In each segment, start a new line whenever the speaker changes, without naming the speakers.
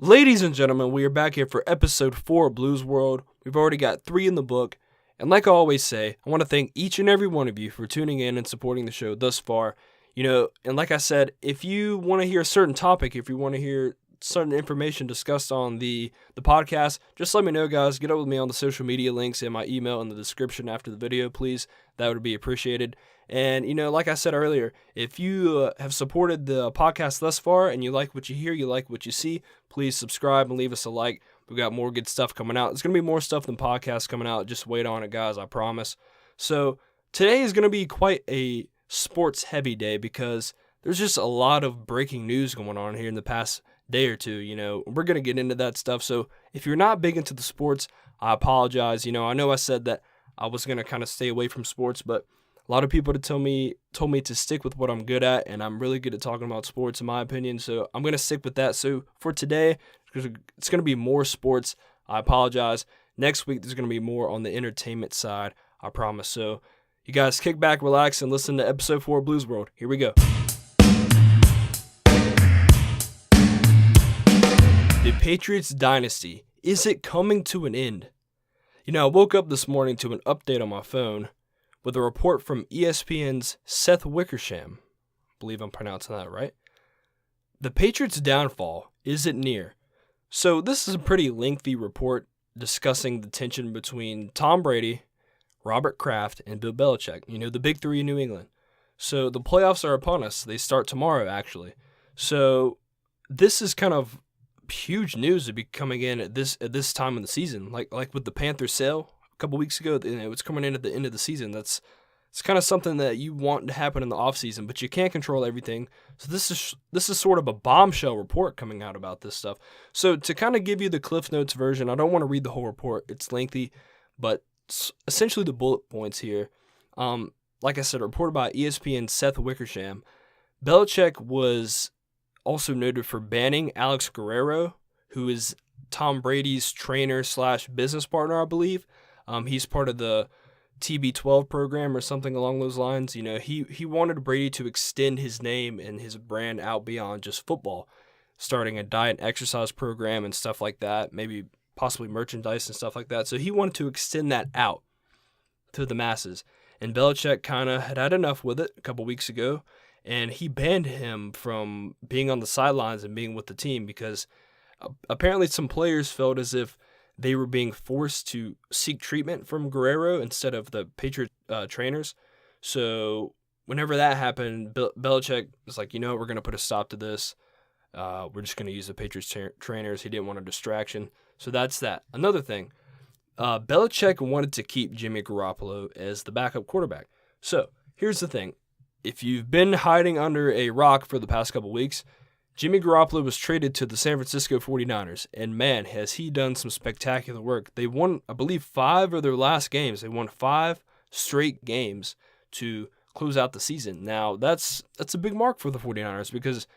Ladies and gentlemen, we are back here for episode 4 of Blues World. We've already got 3 in the book. And like I always say, I want to thank each and every one of you for tuning in and supporting the show thus far. And like I said, if you want to hear a certain topic, if you want to hear certain information discussed on the podcast, just let me know, guys. Get up with me on the social media links and my email in the description after the video, please. That would be appreciated. And, like I said earlier, if you have supported the podcast thus far and you like what you hear, you like what you see, please subscribe and leave us a like. We've got more good stuff coming out. There's going to be more stuff than podcasts coming out. Just wait on it, guys, I promise. So today is going to be quite a sports-heavy day because there's just a lot of breaking news going on here in the past day or two. We're going to get into that stuff. So if you're not big into the sports, I apologize. I know I said that I was going to kind of stay away from sports, but a lot of people told me to stick with what I'm good at, and I'm really good at talking about sports in my opinion, so I'm going to stick with that. So for today, it's going to be more sports. I apologize. Next week, there's going to be more on the entertainment side, I promise. So you guys kick back, relax, and listen to episode 4 of Blues World. Here we go. The Patriots Dynasty. Is it coming to an end? I woke up this morning to an update on my phone with a report from ESPN's Seth Wickersham. I believe I'm pronouncing that right. The Patriots' downfall, is it near? So this is a pretty lengthy report discussing the tension between Tom Brady, Robert Kraft, and Bill Belichick, the big three in New England. So the playoffs are upon us. They start tomorrow, actually. So this is kind of huge news to be coming in at this time of the season. Like with the Panthers sale a couple weeks ago, it's coming in at the end of the season. It's kind of something that you want to happen in the offseason, but you can't control everything. So this is sort of a bombshell report coming out about this stuff. So to kind of give you the Cliff Notes version, I don't want to read the whole report. It's lengthy, but essentially the bullet points here. Like I said, reported by ESPN's Seth Wickersham. Belichick was also noted for banning Alex Guerrero, who is Tom Brady's trainer/business partner, I believe. He's part of the TB12 program or something along those lines. He wanted Brady to extend his name and his brand out beyond just football, starting a diet and exercise program and stuff like that, maybe possibly merchandise and stuff like that. So he wanted to extend that out to the masses. And Belichick kind of had enough with it a couple weeks ago, and he banned him from being on the sidelines and being with the team because apparently some players felt as if they were being forced to seek treatment from Guerrero instead of the Patriot trainers. So whenever that happened, Belichick was like, we're going to put a stop to this. We're just going to use the Patriots trainers. He didn't want a distraction. So that's that. Another thing, Belichick wanted to keep Jimmy Garoppolo as the backup quarterback. So here's the thing. If you've been hiding under a rock for the past couple weeks, Jimmy Garoppolo was traded to the San Francisco 49ers, and man, has he done some spectacular work. They won, I believe, 5 of their last games. They won 5 straight games to close out the season. Now, that's a big mark for the 49ers because,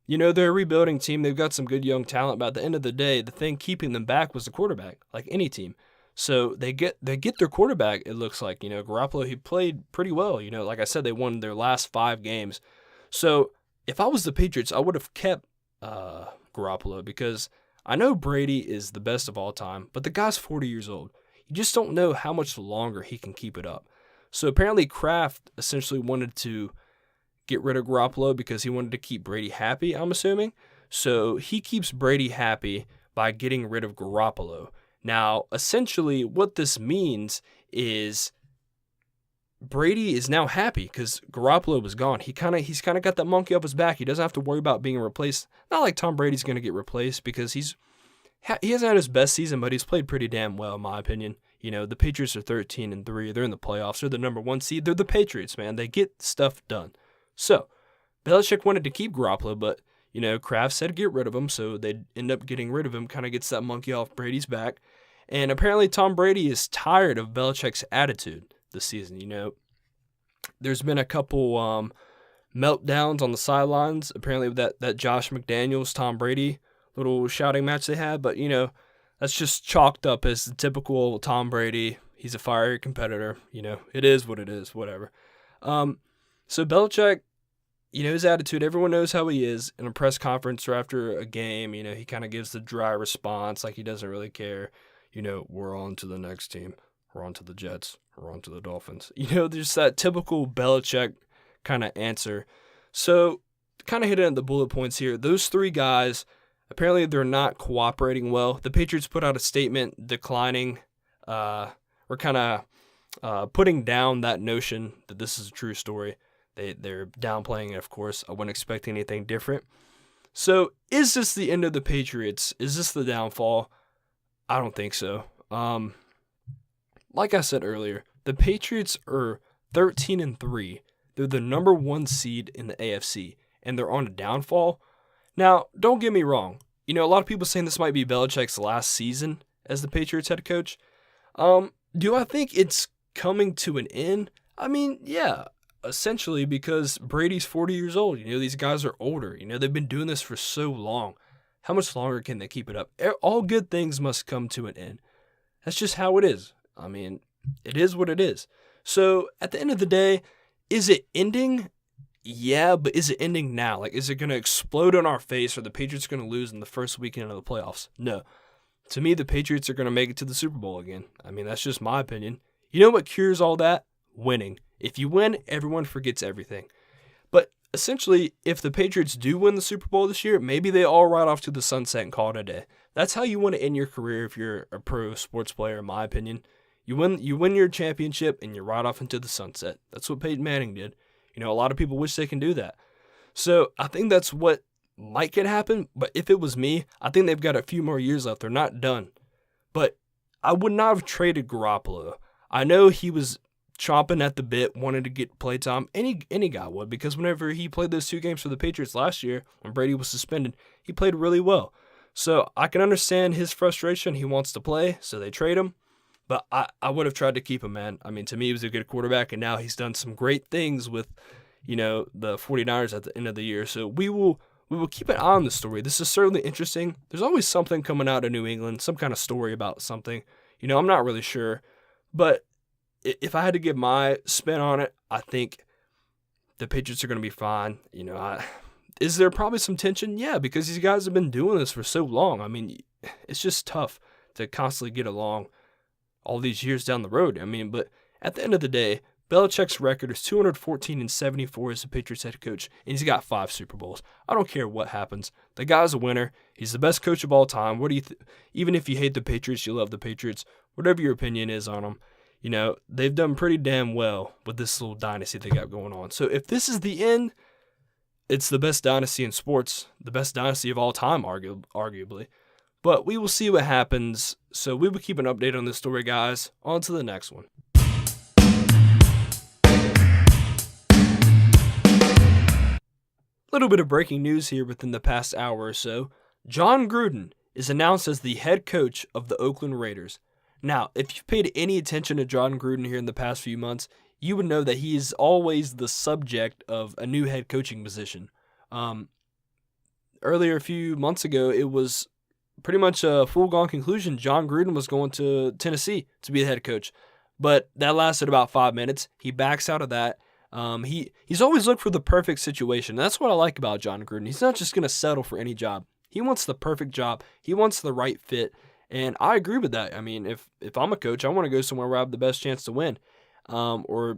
they're a rebuilding team. They've got some good young talent, but at the end of the day, the thing keeping them back was the quarterback, like any team. So they get their quarterback, it looks like. Garoppolo, he played pretty well. Like I said, they won their last 5 games. So if I was the Patriots, I would have kept Garoppolo because I know Brady is the best of all time, but the guy's 40 years old. You just don't know how much longer he can keep it up. So apparently Kraft essentially wanted to get rid of Garoppolo because he wanted to keep Brady happy, I'm assuming. So he keeps Brady happy by getting rid of Garoppolo. Now, essentially what this means is Brady is now happy because Garoppolo was gone. He's kind of got that monkey off his back. He doesn't have to worry about being replaced. Not like Tom Brady's going to get replaced because he hasn't had his best season, but he's played pretty damn well, in my opinion. The Patriots are 13-3. They're in the playoffs. They're the number 1 seed. They're the Patriots, man. They get stuff done. So Belichick wanted to keep Garoppolo, but Kraft said get rid of him, so they'd end up getting rid of him. Kind of gets that monkey off Brady's back. And apparently Tom Brady is tired of Belichick's attitude this season. There's been a couple meltdowns on the sidelines. Apparently that Josh McDaniels, Tom Brady, little shouting match they had, but, that's just chalked up as the typical Tom Brady. He's a fiery competitor. It is what it is, whatever. So Belichick, his attitude, everyone knows how he is. In a press conference or after a game, he kind of gives the dry response like he doesn't really care. We're on to the next team. We're on to the Jets. We're on to the Dolphins. There's that typical Belichick kind of answer. So kind of hit it at the bullet points here. Those three guys, apparently they're not cooperating well. The Patriots put out a statement declining or kind of putting down that notion that this is a true story. They're downplaying it, of course. I wouldn't expect anything different. So is this the end of the Patriots? Is this the downfall? I don't think so. Like I said earlier, the Patriots are 13-3. They're the number 1 seed in the AFC, and they're on a downfall. Now, don't get me wrong. A lot of people saying this might be Belichick's last season as the Patriots head coach. Do I think it's coming to an end? I mean, yeah, essentially, because Brady's 40 years old. These guys are older. They've been doing this for so long. How much longer can they keep it up? All good things must come to an end. That's just how it is. I mean, it is what it is. So, at the end of the day, is it ending? Yeah, but is it ending now? Is it going to explode on our face, or the Patriots going to lose in the first weekend of the playoffs? No. To me, the Patriots are going to make it to the Super Bowl again. I mean, that's just my opinion. You know what cures all that? Winning. If you win, everyone forgets everything. But essentially, if the Patriots do win the Super Bowl this year, maybe they all ride off to the sunset and call it a day. That's how you want to end your career if you're a pro sports player, in my opinion. You win your championship and you ride off into the sunset. That's what Peyton Manning did. A lot of people wish they can do that. So I think that's what might could happen. But if it was me, I think they've got a few more years left. They're not done. But I would not have traded Garoppolo. I know he was chomping at the bit, wanted to get playtime. Any guy would, because whenever he played those 2 games for the Patriots last year, when Brady was suspended, he played really well. So I can understand his frustration. He wants to play, so they trade him. But I would have tried to keep him, man. I mean, to me, he was a good quarterback, and now he's done some great things with, the 49ers at the end of the year. So we will keep an eye on the story. This is certainly interesting. There's always something coming out of New England, some kind of story about something. I'm not really sure. But if I had to give my spin on it, I think the Patriots are going to be fine. Is there probably some tension? Yeah, because these guys have been doing this for so long. I mean, it's just tough to constantly get along all these years down the road. I mean, but at the end of the day, Belichick's record is 214-74 as the Patriots head coach, and he's got 5 Super Bowls. I don't care what happens. The guy's a winner. He's the best coach of all time. What do you even if you hate the Patriots, you love the Patriots, whatever your opinion is on them, they've done pretty damn well with this little dynasty they got going on. So if this is the end, it's the best dynasty in sports, the best dynasty of all time, arguably. But we will see what happens. So we will keep an update on this story, guys. On to the next one. A little bit of breaking news here within the past hour or so. Jon Gruden is announced as the head coach of the Oakland Raiders. Now, if you've paid any attention to Jon Gruden here in the past few months, you would know that he is always the subject of a new head coaching position. Earlier, a few months ago, it was pretty much a foregone conclusion. Jon Gruden was going to Tennessee to be the head coach, but that lasted about 5 minutes. He backs out of that. He's always looked for the perfect situation. That's what I like about Jon Gruden. He's not just going to settle for any job. He wants the perfect job. He wants the right fit, and I agree with that. I mean, if I'm a coach, I want to go somewhere where I have the best chance to win, or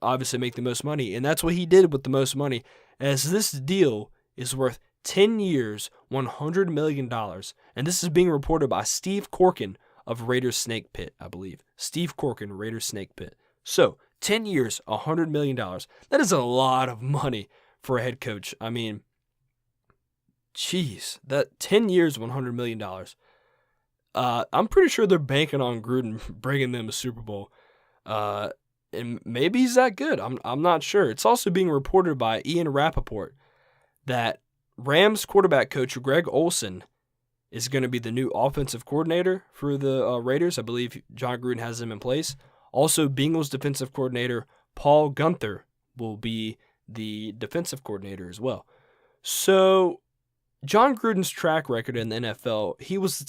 obviously make the most money, and that's what he did with the most money. As this deal is worth 10 years, $100 million. And this is being reported by Steve Corkin of Raiders Snake Pit, I believe. Steve Corkin, Raiders Snake Pit. So, 10 years, $100 million. That is a lot of money for a head coach. I mean, geez, that 10 years, $100 million. I'm pretty sure they're banking on Gruden bringing them a Super Bowl. And maybe he's that good. I'm not sure. It's also being reported by Ian Rappaport that Rams quarterback coach Greg Olsen is going to be the new offensive coordinator for the Raiders. I believe Jon Gruden has him in place. Also, Bengals defensive coordinator Paul Guenther will be the defensive coordinator as well. So, Jon Gruden's track record in the NFL, he was the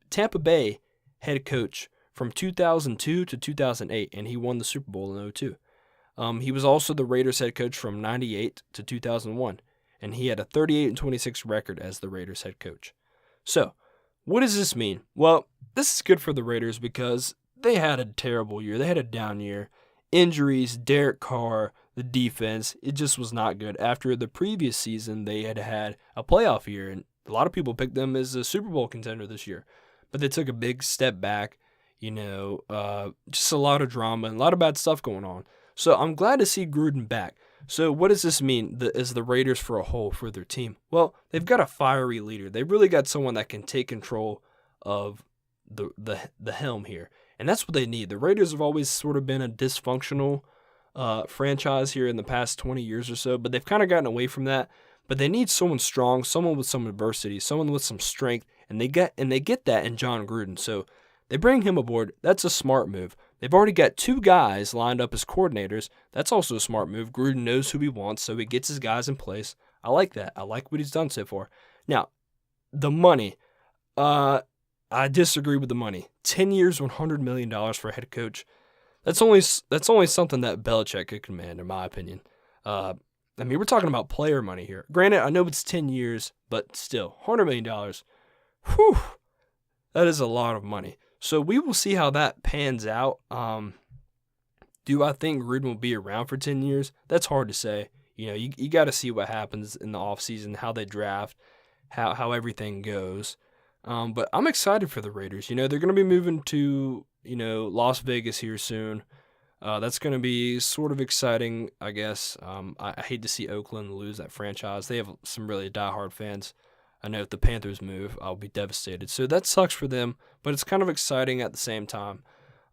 Tampa Bay head coach from 2002 to 2008, and he won the Super Bowl in 2002. He was also the Raiders head coach from 98 to 2001, and he had a 38-26 record as the Raiders head coach. So, what does this mean? Well, this is good for the Raiders because they had a terrible year. They had a down year. Injuries, Derek Carr, the defense, it just was not good. After the previous season, they had a playoff year, and a lot of people picked them as a Super Bowl contender this year. But they took a big step back, just a lot of drama and a lot of bad stuff going on. So I'm glad to see Gruden back. So what does this mean as the Raiders for a whole for their team? Well, they've got a fiery leader. They've really got someone that can take control of the helm here. And that's what they need. The Raiders have always sort of been a dysfunctional franchise here in the past 20 years or so, but they've kind of gotten away from that. But they need someone strong, someone with some adversity, someone with some strength, and they get that in Jon Gruden. So they bring him aboard. That's a smart move. They've already got 2 guys lined up as coordinators. That's also a smart move. Gruden knows who he wants, so he gets his guys in place. I like that. I like what he's done so far. Now, the money. I disagree with the money. 10 years, $100 million for a head coach. That's only something that Belichick could command, in my opinion. We're talking about player money here. Granted, I know it's 10 years, but still, $100 million. Whew, that is a lot of money. So we will see how that pans out. Do I think Gruden will be around for 10 years? That's hard to say. You got to see what happens in the offseason, how they draft, how everything goes. But I'm excited for the Raiders. They're going to be moving to, Las Vegas here soon. That's going to be sort of exciting, I guess. I hate to see Oakland lose that franchise. They have some really diehard fans. I know if the Panthers move, I'll be devastated. So that sucks for them, but it's kind of exciting at the same time.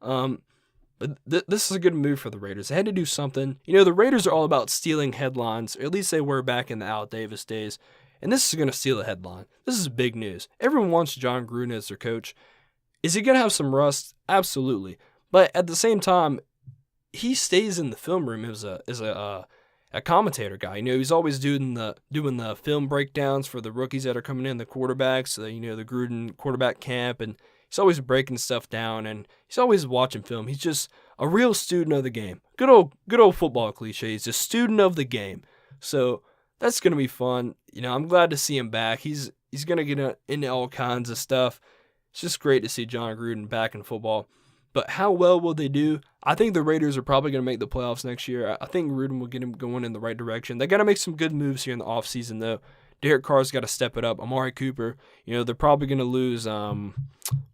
But this is a good move for the Raiders. They had to do something. The Raiders are all about stealing headlines, or at least they were back in the Al Davis days. And this is going to steal a headline. This is big news. Everyone wants Jon Gruden as their coach. Is he going to have some rust? Absolutely. But at the same time, he stays in the film room as a commentator guy. He's always doing the film breakdowns for the rookies that are coming in, the quarterbacks, the Gruden quarterback camp, and he's always breaking stuff down, and he's always watching film. He's just a real student of the game. Good old football cliche. He's a student of the game. So that's going to be fun. I'm glad to see him back. He's going to get into all kinds of stuff. It's just great to see Jon Gruden back in football. But how well will they do? I think the Raiders are probably going to make the playoffs next year. I think Gruden will get him going in the right direction. They got to make some good moves here in the offseason, though. Derek Carr's got to step it up. Amari Cooper, they're probably going to lose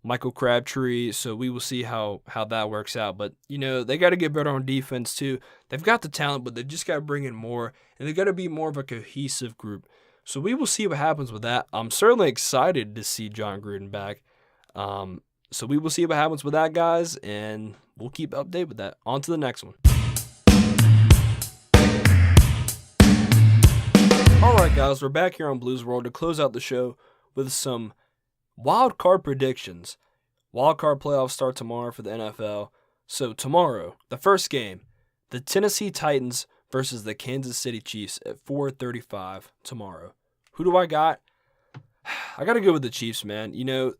Michael Crabtree, so we will see how that works out. But, they got to get better on defense, too. They've got the talent, but they've just got to bring in more, and they've got to be more of a cohesive group. So we will see what happens with that. I'm certainly excited to see Jon Gruden back. So we will see what happens with that, guys, and we'll keep updated with that. On to the next one. All right, guys, we're back here on Blues World to close out the show with some Wildcard predictions. Wildcard playoffs start tomorrow for the NFL. So tomorrow, the first game, the Tennessee Titans versus the Kansas City Chiefs at 4:35 tomorrow. Who do I got? I got to go with the Chiefs, man.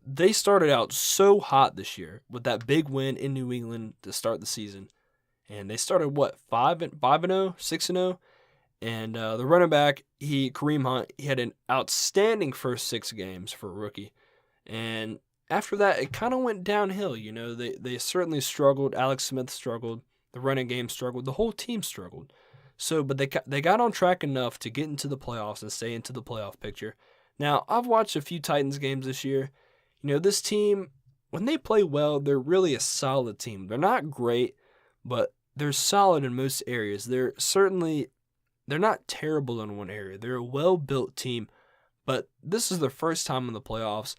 They started out so hot this year with that big win in New England to start the season. And they started, 5-0, 6-0? And the running back, Kareem Hunt, he had an outstanding first 6 games for a rookie. And after that, it kind of went downhill. They certainly struggled. Alex Smith struggled. The running game struggled. The whole team struggled. But they got on track enough to get into the playoffs and stay into the playoff picture. Now, I've watched a few Titans games this year. This team, when they play well, they're really a solid team. They're not great, but they're solid in most areas. They're not terrible in one area. They're a well-built team, but this is their first time in the playoffs.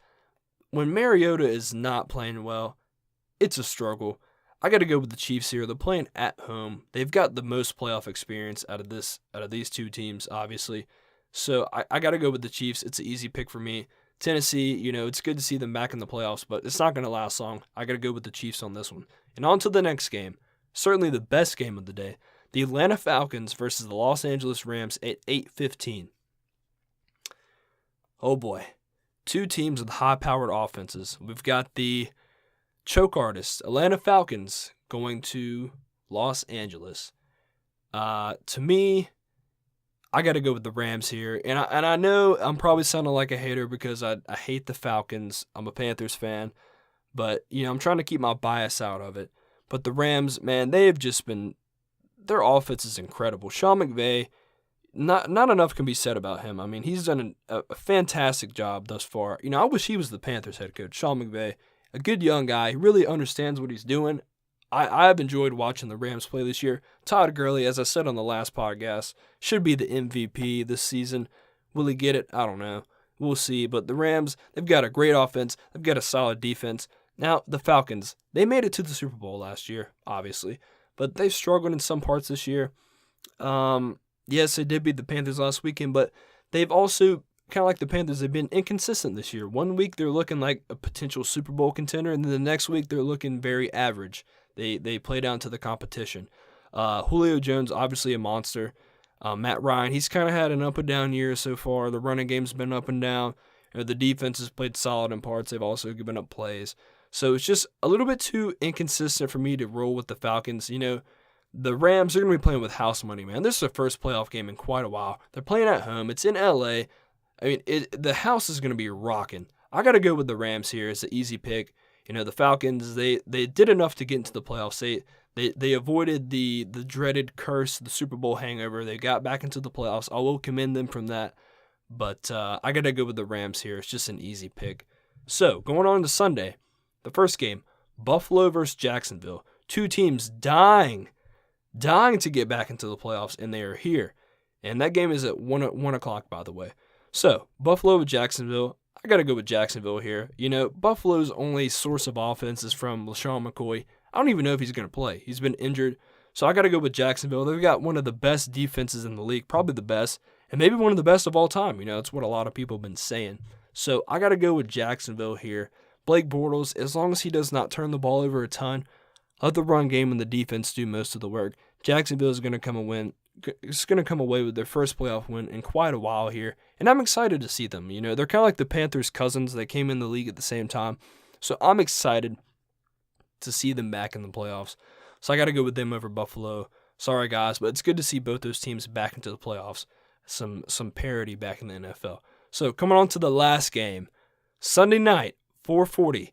When Mariota is not playing well, it's a struggle. I got to go with the Chiefs here. They're playing at home. They've got the most playoff experience out of these two teams, obviously. So I got to go with the Chiefs. It's an easy pick for me. Tennessee, it's good to see them back in the playoffs, but it's not going to last long. I got to go with the Chiefs on this one. And on to the next game. Certainly the best game of the day. The Atlanta Falcons versus the Los Angeles Rams at 8:15. Oh boy. Two teams with high-powered offenses. We've got the choke artists, Atlanta Falcons, going to Los Angeles. To me, I got to go with the Rams here. And I know I'm probably sounding like a hater because I hate the Falcons. I'm a Panthers fan. But, I'm trying to keep my bias out of it. But the Rams, man, they have just been – their offense is incredible. Sean McVay, not enough can be said about him. I mean, he's done a fantastic job thus far. I wish he was the Panthers head coach. Sean McVay, a good young guy. He really understands what he's doing. I have enjoyed watching the Rams play this year. Todd Gurley, as I said on the last podcast, should be the MVP this season. Will he get it? I don't know. We'll see. But the Rams, they've got a great offense. They've got a solid defense. Now, the Falcons, they made it to the Super Bowl last year, obviously. But they've struggled in some parts this year. Yes, they did beat the Panthers last weekend, but they've also, kind of like the Panthers, they've been inconsistent this year. One week they're looking like a potential Super Bowl contender, and then the next week they're looking very average. They play down to the competition. Julio Jones, obviously a monster. Matt Ryan, he's kind of had an up and down year so far. The running game's been up and down. The defense has played solid in parts. They've also given up plays. So it's just a little bit too inconsistent for me to roll with the Falcons. The Rams are going to be playing with house money, man. This is their first playoff game in quite a while. They're playing at home. It's in L.A. I mean, the house is going to be rocking. I got to go with the Rams here. It's an easy pick. The Falcons, they did enough to get into the playoffs. They avoided the dreaded curse, the Super Bowl hangover. They got back into the playoffs. I will commend them from that. But I got to go with the Rams here. It's just an easy pick. So, going on to Sunday, the first game, Buffalo versus Jacksonville. Two teams dying to get back into the playoffs, and they are here. And that game is at 1 o'clock, by the way. So, Buffalo with Jacksonville. I got to go with Jacksonville here. Buffalo's only source of offense is from LaShawn McCoy. I don't even know if he's going to play. He's been injured. So I got to go with Jacksonville. They've got one of the best defenses in the league, probably the best, and maybe one of the best of all time. That's what a lot of people have been saying. So I got to go with Jacksonville here. Blake Bortles, as long as he does not turn the ball over a ton, let the run game and the defense do most of the work. Jacksonville is going to come away with their first playoff win in quite a while here, and I'm excited to see them. They're kind of like the Panthers' cousins. They came in the league at the same time, so I'm excited to see them back in the playoffs. So I got to go with them over Buffalo. Sorry, guys, but it's good to see both those teams back into the playoffs. Some parity back in the NFL. So coming on to the last game, Sunday night, 4:40.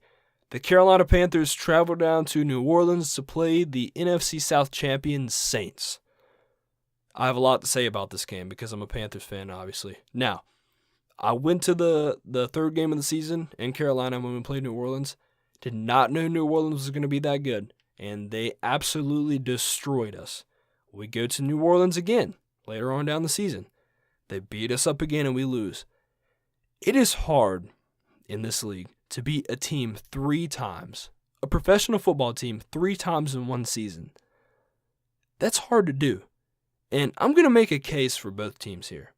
The Carolina Panthers travel down to New Orleans to play the NFC South champion Saints. I have a lot to say about this game because I'm a Panthers fan, obviously. Now, I went to the third game of the season in Carolina when we played New Orleans. Did not know New Orleans was going to be that good, and they absolutely destroyed us. We go to New Orleans again later on down the season. They beat us up again, and we lose. It is hard in this league to beat a team 3 times, a professional football team 3 times in one season. That's hard to do. And I'm going to make a case for both teams here.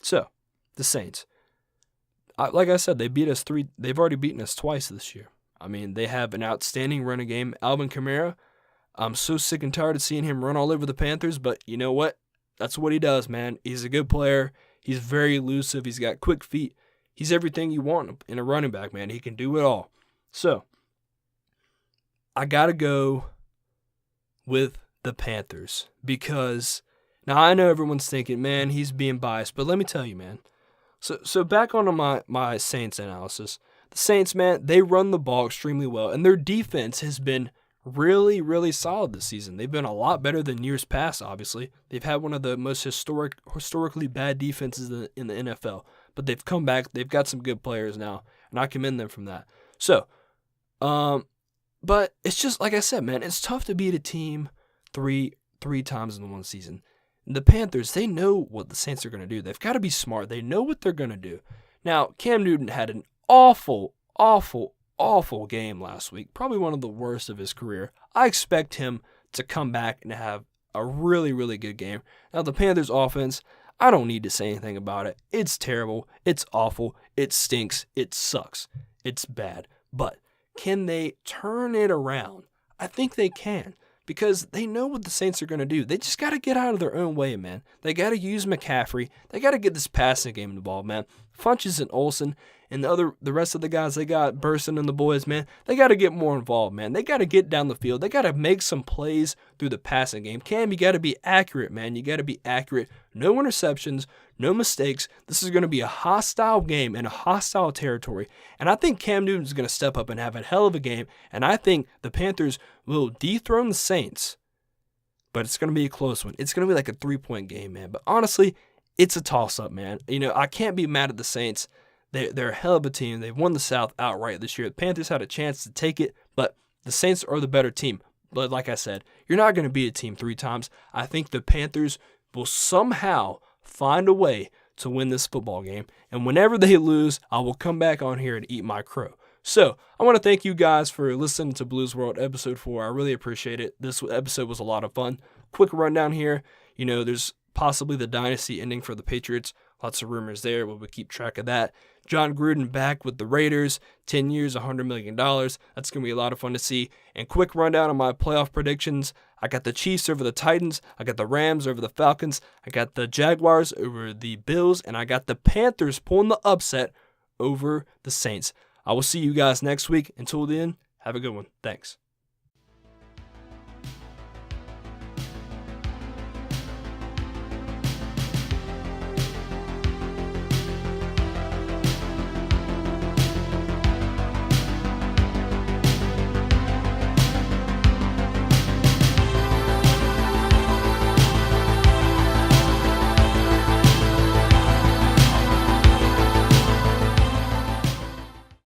So, the Saints. Like I said, they've already beaten us twice this year. I mean, they have an outstanding running game. Alvin Kamara, I'm so sick and tired of seeing him run all over the Panthers, but you know what? That's what he does, man. He's a good player. He's very elusive. He's got quick feet. He's everything you want in a running back, man. He can do it all. So, I got to go with the Panthers because now I know everyone's thinking, man, he's being biased, but let me tell you, man. So back on my Saints analysis. The Saints, man, they run the ball extremely well, and their defense has been really, really solid this season. They've been a lot better than years past, obviously. They've had one of the most historically bad defenses in the NFL, but they've come back. They've got some good players now, and I commend them from that. So, but it's just, like I said, man, it's tough to beat a team three times in one season. The Panthers, they know what the Saints are going to do. They've got to be smart. They know what they're going to do. Now, Cam Newton had an awful game last week. Probably one of the worst of his career. I expect him to come back and have a really, really good game. Now, the Panthers offense, I don't need to say anything about it. It's terrible. It's awful. It stinks. It sucks. It's bad. But can they turn it around? I think they can. Because they know what the Saints are going to do. They just got to get out of their own way, man. They got to use McCaffrey. They got to get this passing game involved, man. Funches and Olsen and the rest of the guys they got, Burson and the boys, man, they got to get more involved, man. They got to get down the field. They got to make some plays through the passing game. Cam, you got to be accurate, man. You got to be accurate. No interceptions, no mistakes. This is going to be a hostile game in a hostile territory. And I think Cam Newton's going to step up and have a hell of a game. And I think the Panthers will dethrone the Saints. But it's going to be a close one. It's going to be like a 3-point game, man. But honestly, it's a toss-up, man. You know, I can't be mad at the Saints. They're a hell of a team. They've won the South outright this year. The Panthers had a chance to take it, but the Saints are the better team. But like I said, you're not going to beat a team 3 times. I think the Panthers will somehow find a way to win this football game. And whenever they lose, I will come back on here and eat my crow. So I want to thank you guys for listening to Blues World episode 4. I really appreciate it. This episode was a lot of fun. Quick rundown here. You know, there's possibly the dynasty ending for the Patriots. Lots of rumors there. We'll keep track of that. Jon Gruden back with the Raiders. 10 years, $100 million. That's going to be a lot of fun to see. And quick rundown on my playoff predictions. I got the Chiefs over the Titans. I got the Rams over the Falcons. I got the Jaguars over the Bills. And I got the Panthers pulling the upset over the Saints. I will see you guys next week. Until then, have a good one. Thanks.